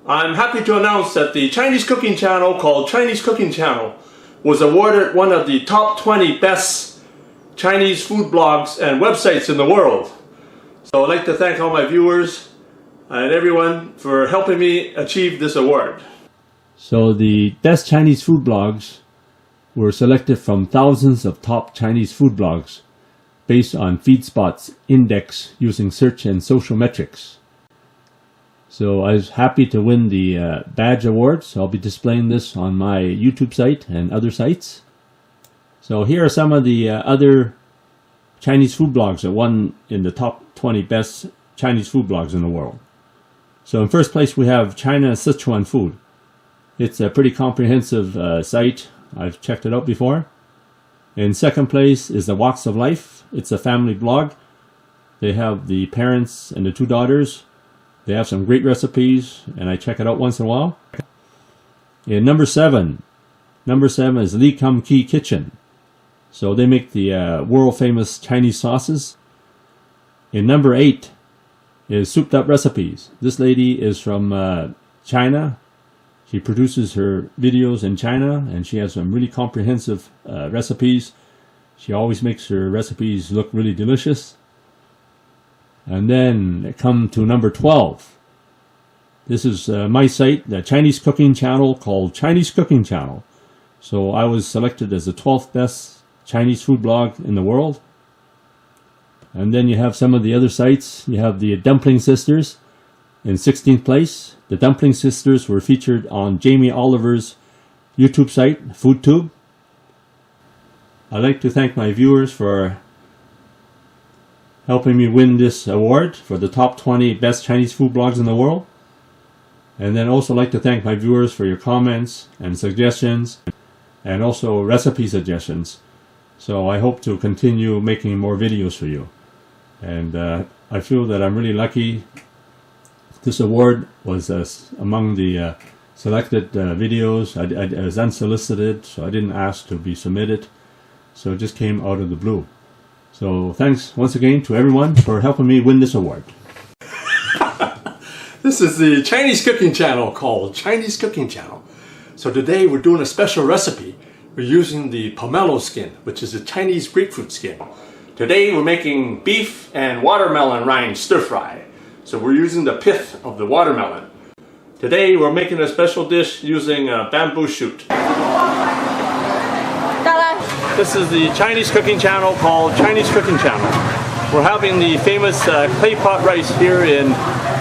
I'm happy to announce that the Chinese cooking channel called Chinese Cooking Channel was awarded one of the top 20 best Chinese food blogs and websites in the world. So I'd like to thank all my viewers and everyone for helping me achieve this award. So the best Chinese food blogs were selected from thousands of top Chinese food blogs based on FeedSpot's index using search and social metrics. So I was happy to win the badge award, so I'll be displaying this on my YouTube site and other sites. So here are some of the other Chinese food blogs that won in the top 20 best Chinese food blogs in the world. So in first place we have China Sichuan Food. It's a pretty comprehensive site. I've checked it out before. In second place is the Walks of Life. It's a family blog. They have the parents and the two daughters. They have some great recipes, and I check it out once in a while. In number 7 is Li Kum Ki Kitchen. So they make the world famous Chinese sauces. In number 8 is Souped Up Recipes. This lady is from China. She produces her videos in China, and she has some really comprehensive recipes. She always makes her recipes look really delicious. And then come to number 12. This is my site, the Chinese cooking channel called Chinese Cooking Channel. So I was selected as the 12th best Chinese food blog in the world. And then you have some of the other sites. You have the Dumpling Sisters in 16th place. The Dumpling Sisters were featured on Jamie Oliver's YouTube site, FoodTube. I'd like to thank my viewers for helping me win this award for the top 20 best Chinese food blogs in the world. And then also like to thank my viewers for your comments and suggestions and also recipe suggestions. So I hope to continue making more videos for you. And I feel that I'm really lucky. This award was among the selected videos. I was unsolicited, so I didn't ask to be submitted. So it just came out of the blue. So thanks once again to everyone for helping me win this award. This is the Chinese cooking channel called Chinese Cooking Channel. So today we're doing a special recipe. We're using the pomelo skin, which is a Chinese grapefruit skin. Today we're making beef and watermelon rind stir fry. So we're using the pith of the watermelon. Today we're making a special dish using a bamboo shoot. This is the Chinese cooking channel called Chinese Cooking Channel. We're having the famous clay pot rice here in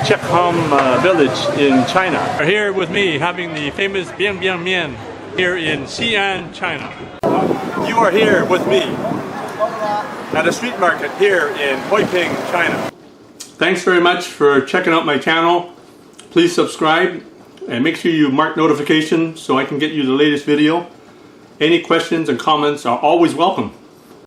Chekham village in China. We're here with me having the famous bian bian mian here in Xi'an, China. You are here with me at a street market here in Huiping, China. Thanks very much for checking out my channel. Please subscribe and make sure you mark notifications so I can get you the latest video. Any questions and comments are always welcome.